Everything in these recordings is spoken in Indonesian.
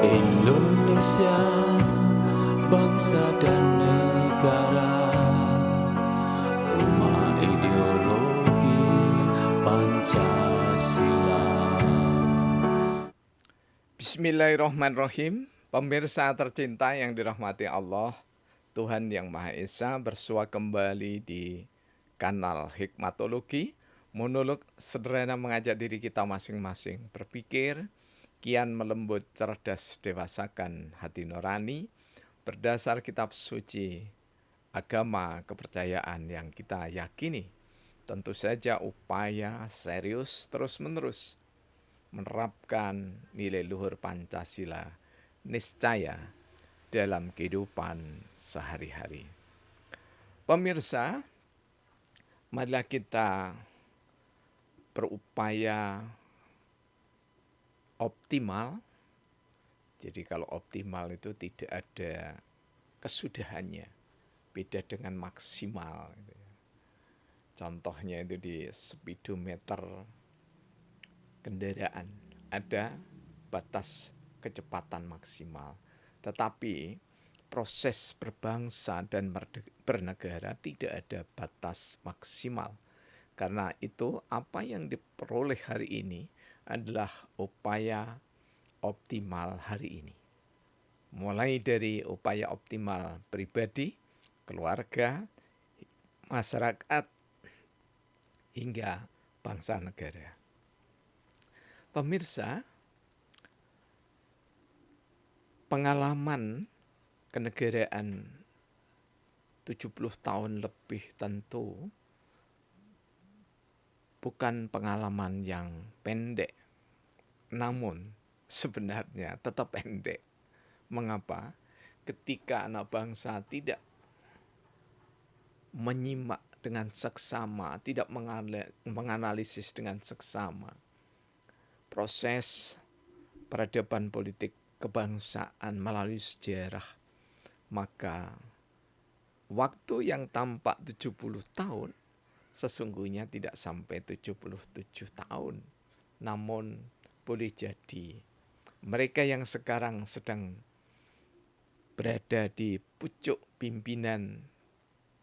Indonesia, bangsa dan negara, rumah ideologi Pancasila. Bismillahirrahmanirrahim. Pemirsa tercinta yang dirahmati Allah, Tuhan Yang Maha Esa, bersua kembali di kanal Hikmatologi. Monolog sederhana mengajak diri kita masing-masing berpikir, kian melembut, cerdas, dewasakan hati nurani, berdasar kitab suci, agama, kepercayaan yang kita yakini. Tentu saja upaya serius terus-menerus menerapkan nilai luhur Pancasila niscaya dalam kehidupan sehari-hari. Pemirsa, marilah kita berupaya optimal. Jadi kalau optimal itu tidak ada kesudahannya, beda dengan maksimal. Contohnya itu di speedometer kendaraan ada batas kecepatan maksimal. Tetapi proses berbangsa dan bernegara tidak ada batas maksimal. Karena itu apa yang diperoleh hari ini adalah upaya optimal hari ini. Mulai dari upaya optimal pribadi, keluarga, masyarakat, hingga bangsa negara. Pemirsa, pengalaman kenegaraan 70 tahun lebih tentu bukan pengalaman yang pendek, namun sebenarnya tetap pendek. Mengapa? Ketika anak bangsa tidak menyimak dengan seksama, tidak menganalisis dengan seksama proses peradaban politik kebangsaan melalui sejarah, maka waktu yang tampak 70 tahun sesungguhnya tidak sampai 77 tahun. Namun boleh jadi mereka yang sekarang sedang berada di pucuk pimpinan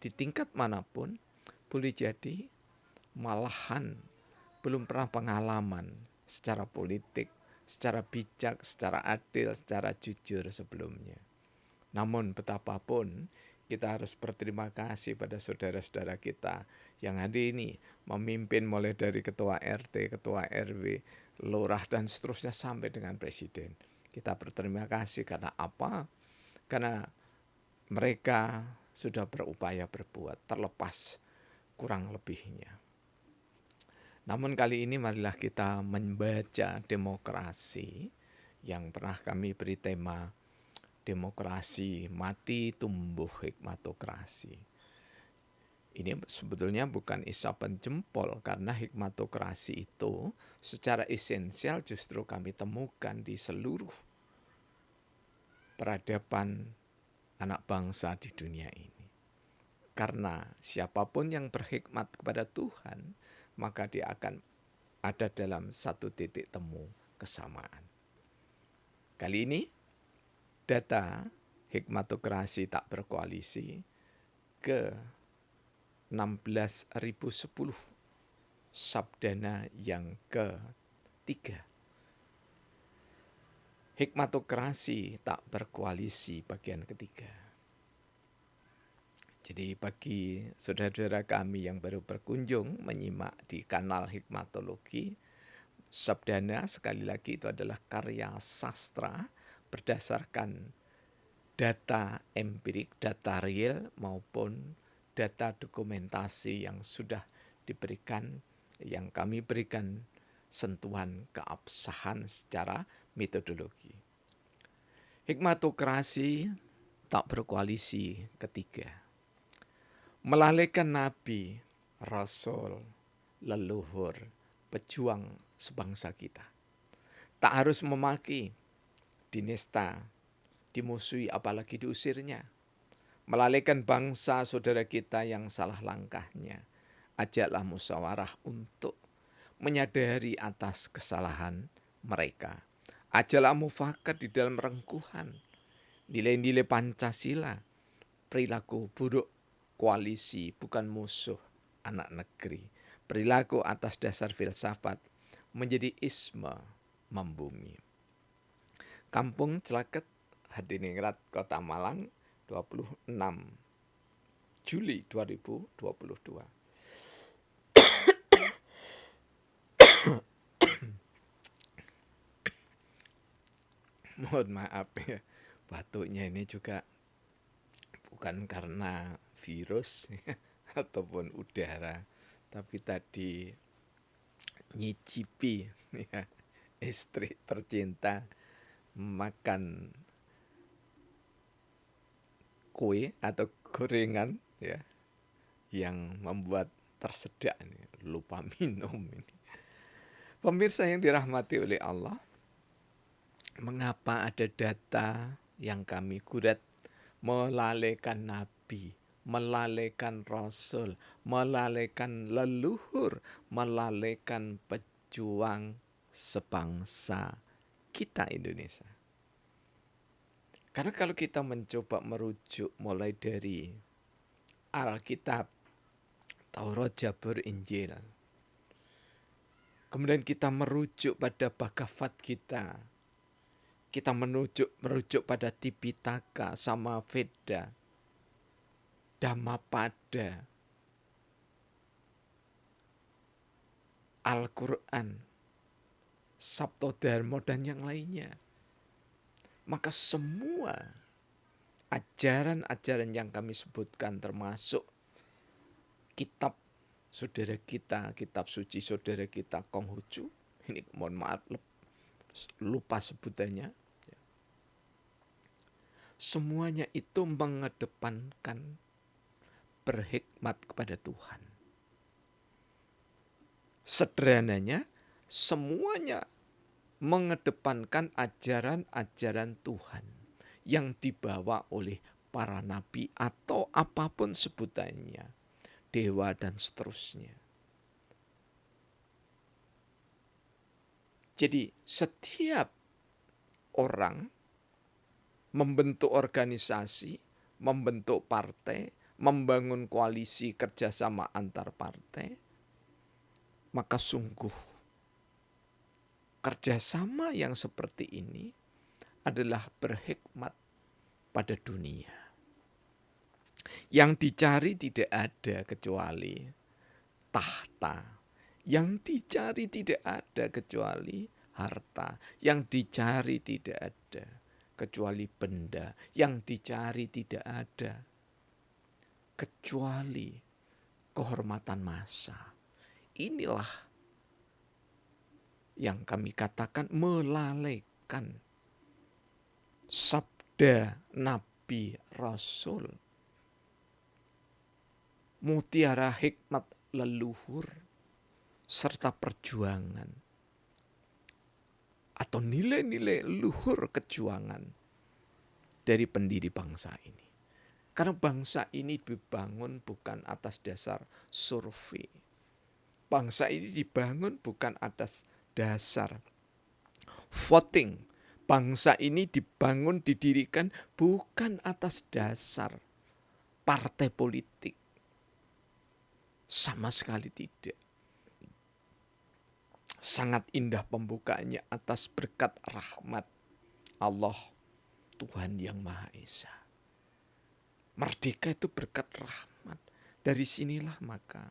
di tingkat manapun, boleh jadi malahan belum pernah pengalaman secara politik, secara bijak, secara adil, secara jujur sebelumnya. Namun betapapun kita harus berterima kasih pada saudara-saudara kita yang hari ini memimpin mulai dari ketua RT, ketua RW, lurah dan seterusnya sampai dengan presiden. Kita berterima kasih karena apa? Karena mereka sudah berupaya berbuat terlepas kurang lebihnya. Namun kali ini marilah kita membaca demokrasi yang pernah kami beri tema demokrasi mati tumbuh hikmatokrasi. Ini sebetulnya bukan isapan jempol karena hikmatokrasi itu secara esensial justru kami temukan di seluruh peradaban anak bangsa di dunia ini. Karena siapapun yang berhikmat kepada Tuhan, maka dia akan ada dalam satu titik temu kesamaan. Kali ini data hikmatokrasi tak berkoalisi ke 16.010, sabdana yang ketiga. Hikmatokrasi tak berkoalisi bagian ketiga. Jadi bagi saudara-saudara kami yang baru berkunjung menyimak di kanal Hikmatologi, sabdana sekali lagi itu adalah karya sastra berdasarkan data empirik, data real maupun data dokumentasi yang sudah diberikan, yang kami berikan sentuhan keabsahan secara metodologi. Hikmatokrasi tak berkoalisi ketiga. Melalaikan nabi, rasul, leluhur, pejuang sebangsa kita. Tak harus memaki, dinista, dimusuhi apalagi diusirnya. Melalaikan bangsa saudara kita yang salah langkahnya. Ajaklah musyawarah untuk menyadari atas kesalahan mereka. Ajalah mufakat di dalam rengkuhan nilai-nilai Pancasila, perilaku buruk koalisi bukan musuh anak negeri. Perilaku atas dasar filsafat menjadi isme membumi. Kampung Celaket, Hadiningrat, Kota Malang, 26 Juli 2022. Mohon maaf ya, batuknya ini juga bukan karena virus ataupun udara, tapi tadi nyicipi ya, istri tercinta makan kue atau gorengan ya yang membuat tersedak ini, lupa minum ini. Pemirsa yang dirahmati oleh Allah, mengapa ada data yang kami gurat melalaikan nabi, melalaikan rasul, melalaikan leluhur, melalaikan pejuang sebangsa kita Indonesia? Karena kalau kita mencoba merujuk mulai dari Alkitab, Taurat, Zabur, Injil, kemudian kita merujuk pada Bhagavad Gita, kita merujuk pada Tipitaka, Samaveda, Dhammapada, Al-Quran, Sabtodharma, dan yang lainnya. Maka semua ajaran-ajaran yang kami sebutkan termasuk kitab saudara kita, kitab suci saudara kita Konghucu, ini mohon maaf lupa sebutannya, semuanya itu mengedepankan berhikmat kepada Tuhan. Sederhananya, semuanya mengedepankan ajaran-ajaran Tuhan yang dibawa oleh para nabi atau apapun sebutannya, dewa dan seterusnya. Jadi setiap orang membentuk organisasi, membentuk partai, membangun koalisi kerjasama antar partai, maka sungguh kerjasama yang seperti ini adalah berhikmat pada dunia. Yang dicari tidak ada kecuali tahta. Yang dicari tidak ada kecuali harta. Yang dicari tidak ada kecuali benda. Yang dicari tidak ada kecuali kehormatan massa. Inilah yang kami katakan melalaikan sabda Nabi Rasul, mutiara hikmat leluhur, serta perjuangan atau nilai-nilai luhur kejuangan dari pendiri bangsa ini. Karena bangsa ini dibangun bukan atas dasar survei. Bangsa ini dibangun bukan atas dasar voting. Bangsa ini dibangun, didirikan bukan atas dasar partai politik. Sama sekali tidak. Sangat indah pembukaannya atas berkat rahmat Allah, Tuhan yang Maha Esa. Merdeka itu berkat rahmat. Dari sinilah maka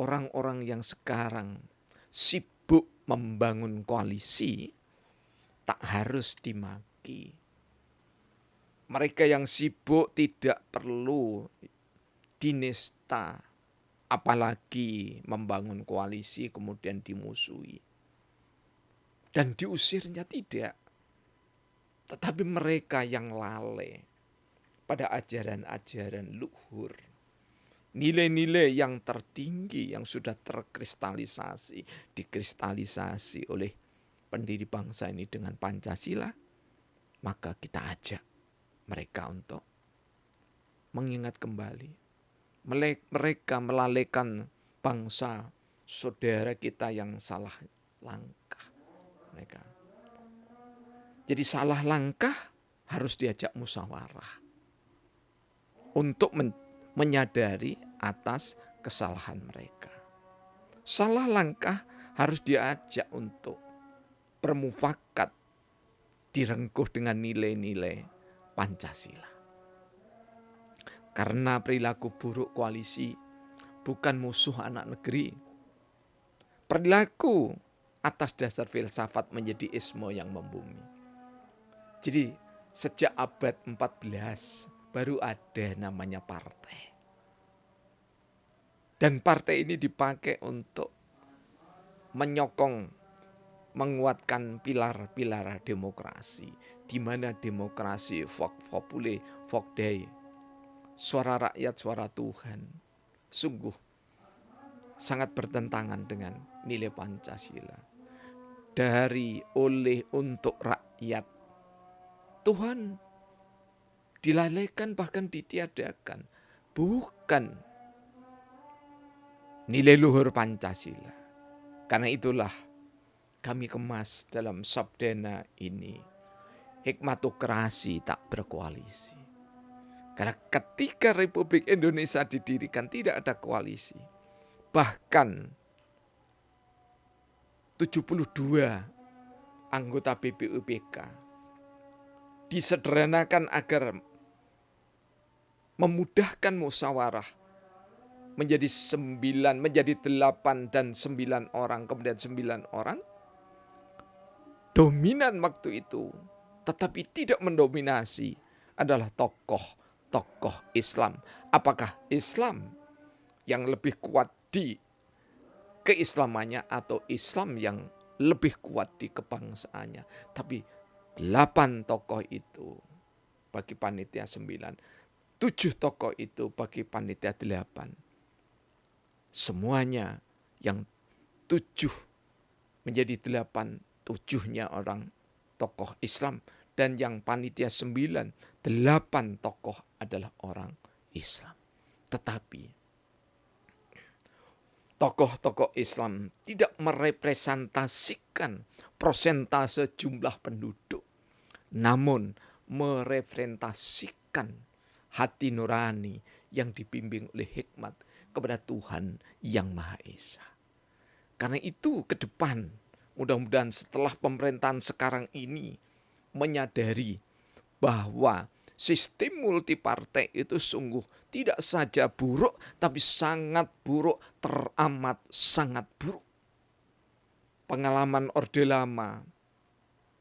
orang-orang yang sekarang sibuk membangun koalisi tak harus dimaki. Mereka yang sibuk tidak perlu dinista, apalagi membangun koalisi kemudian dimusuhi dan diusirnya tidak. Tetapi mereka yang lalai pada ajaran-ajaran luhur, nilai-nilai yang tertinggi yang sudah terkristalisasi, dikristalisasi oleh pendiri bangsa ini dengan Pancasila, maka kita ajak mereka untuk mengingat kembali. Mereka melalaikan bangsa saudara kita yang salah langkah. Mereka Jadi salah langkah harus diajak musyawarah untuk menyadari atas kesalahan mereka. Salah langkah harus diajak untuk bermufakat, direngkuh dengan nilai-nilai Pancasila. Karena perilaku buruk koalisi bukan musuh anak negeri. Perilaku atas dasar filsafat menjadi isme yang membumi. Jadi sejak abad 14 baru ada namanya partai. Dan partai ini dipakai untuk menyokong, menguatkan pilar-pilar demokrasi. Di mana demokrasi vox populi, vox Dei, suara rakyat, suara Tuhan, sungguh sangat bertentangan dengan nilai Pancasila. Dari, oleh, untuk rakyat, Tuhan dilalaikan bahkan ditiadakan. Bukan nilai luhur Pancasila. Karena itulah kami kemas dalam sabdena ini, hikmatokrasi tak berkoalisi. Karena ketika Republik Indonesia didirikan tidak ada koalisi. Bahkan 72 anggota BPUPK disederhanakan agar memudahkan musyawarah menjadi 9, menjadi 8 dan 9 orang, kemudian 9 orang dominan waktu itu, tetapi tidak mendominasi adalah tokoh Islam. Apakah Islam yang lebih kuat di keislamannya atau Islam yang lebih kuat di kebangsaannya? Tapi 8 tokoh itu bagi panitia 9, 7 tokoh itu bagi panitia 8. Semuanya yang 7 menjadi 8, 7-nya orang tokoh Islam. Dan yang panitia 9, 8 tokoh adalah orang Islam. Tetapi tokoh-tokoh Islam tidak merepresentasikan persentase jumlah penduduk. Namun merepresentasikan hati nurani yang dibimbing oleh hikmat kepada Tuhan yang Maha Esa. Karena itu ke depan, mudah-mudahan setelah pemerintahan sekarang ini menyadari bahwa sistem multipartai itu sungguh tidak saja buruk, tapi sangat buruk, teramat sangat buruk. Pengalaman Orde Lama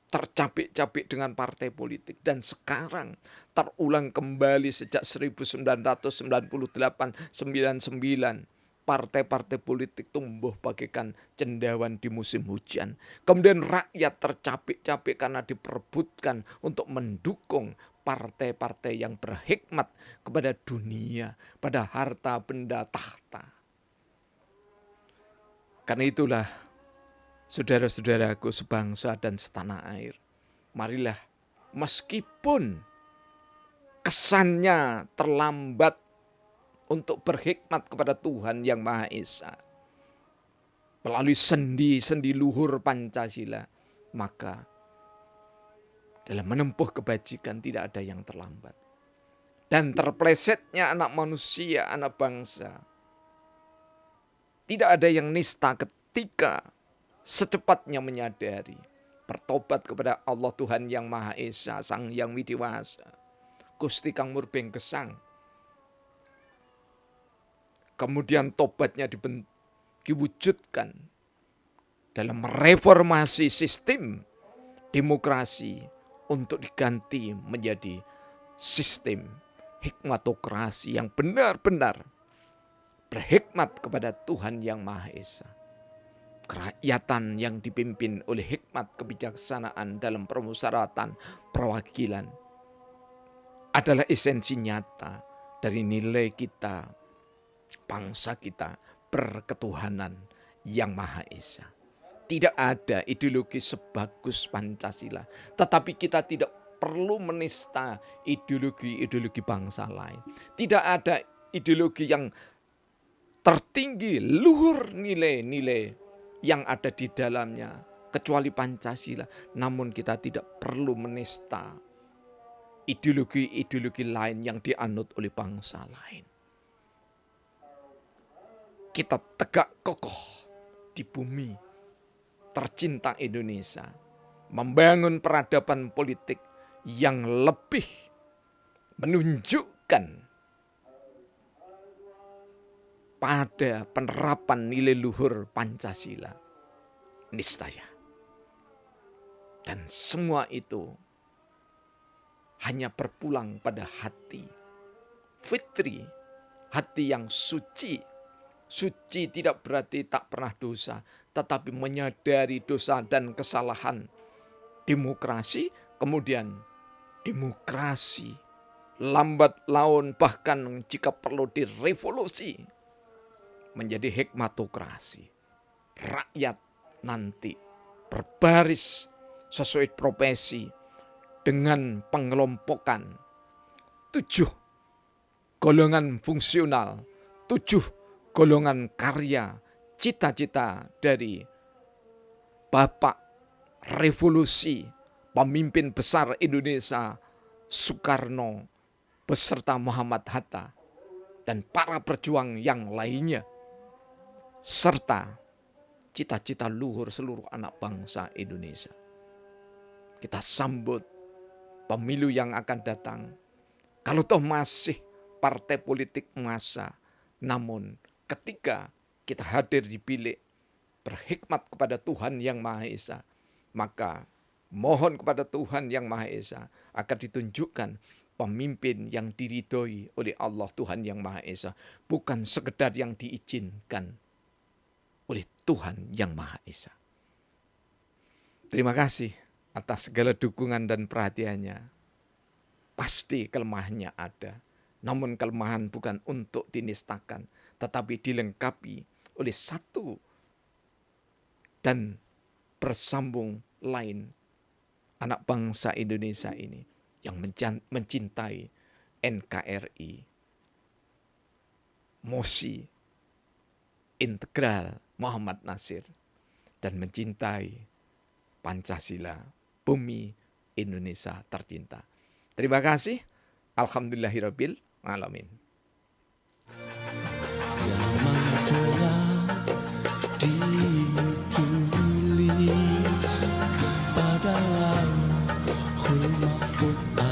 tercapik-capik dengan partai politik, dan sekarang terulang kembali sejak 1998-99. Partai-partai politik tumbuh bagaikan cendawan di musim hujan. Kemudian rakyat tercapik-capik karena diperebutkan untuk mendukung partai-partai yang berhikmat kepada dunia, pada harta benda tahta. Karena itulah, saudara-saudaraku sebangsa dan setanah air, marilah meskipun kesannya terlambat untuk berhikmat kepada Tuhan yang Maha Esa melalui sendi luhur Pancasila, maka dalam menempuh kebajikan tidak ada yang terlambat. Dan terplesetnya anak manusia, anak bangsa, tidak ada yang nista ketika secepatnya menyadari, bertobat kepada Allah Tuhan yang Maha Esa, Sang Yang Widiwasa, Gusti Kang Murbeng Gesang. Kemudian tobatnya diwujudkan dalam reformasi sistem demokrasi untuk diganti menjadi sistem hikmatokrasi yang benar-benar berhikmat kepada Tuhan yang Maha Esa. Kerakyatan yang dipimpin oleh hikmat kebijaksanaan dalam permusyawaratan perwakilan adalah esensi nyata dari nilai kita, bangsa kita berketuhanan yang Maha Esa. Tidak ada ideologi sebagus Pancasila, tetapi kita tidak perlu menista ideologi-ideologi bangsa lain. Tidak ada ideologi yang tertinggi, luhur nilai-nilai yang ada di dalamnya kecuali Pancasila. Namun kita tidak perlu menista ideologi-ideologi lain yang dianut oleh bangsa lain. Kita tegak kokoh di bumi tercinta Indonesia, membangun peradaban politik yang lebih menunjukkan pada penerapan nilai luhur Pancasila, niscaya. Dan semua itu hanya berpulang pada hati fitri, hati yang suci. Suci tidak berarti tak pernah dosa, tetapi menyadari dosa dan kesalahan. Demokrasi, kemudian demokrasi. Lambat laun bahkan jika perlu direvolusi menjadi hikmatokrasi. Rakyat nanti berbaris sesuai profesi dengan pengelompokan 7 golongan fungsional, 7 golongan karya, cita-cita dari Bapak Revolusi, pemimpin besar Indonesia Soekarno beserta Muhammad Hatta dan para pejuang yang lainnya, serta cita-cita luhur seluruh anak bangsa Indonesia. Kita sambut pemilu yang akan datang. Kalau toh masih partai politik massa, namun ketika kita hadir di bilik berhikmat kepada Tuhan Yang Maha Esa, maka mohon kepada Tuhan Yang Maha Esa akan ditunjukkan pemimpin yang diridhoi oleh Allah Tuhan Yang Maha Esa, bukan sekedar yang diizinkan oleh Tuhan Yang Maha Esa. Terima kasih atas segala dukungan dan perhatiannya. Pasti kelemahannya ada, namun kelemahan bukan untuk dinistakan, tetapi dilengkapi oleh satu dan bersambung lain anak bangsa Indonesia ini yang mencintai NKRI, Mosi, Integral Muhammad Nasir, dan mencintai Pancasila, bumi Indonesia tercinta. Terima kasih. Alhamdulillahirabbil alamin. yang mana ditulis pada lauhul mahfuz.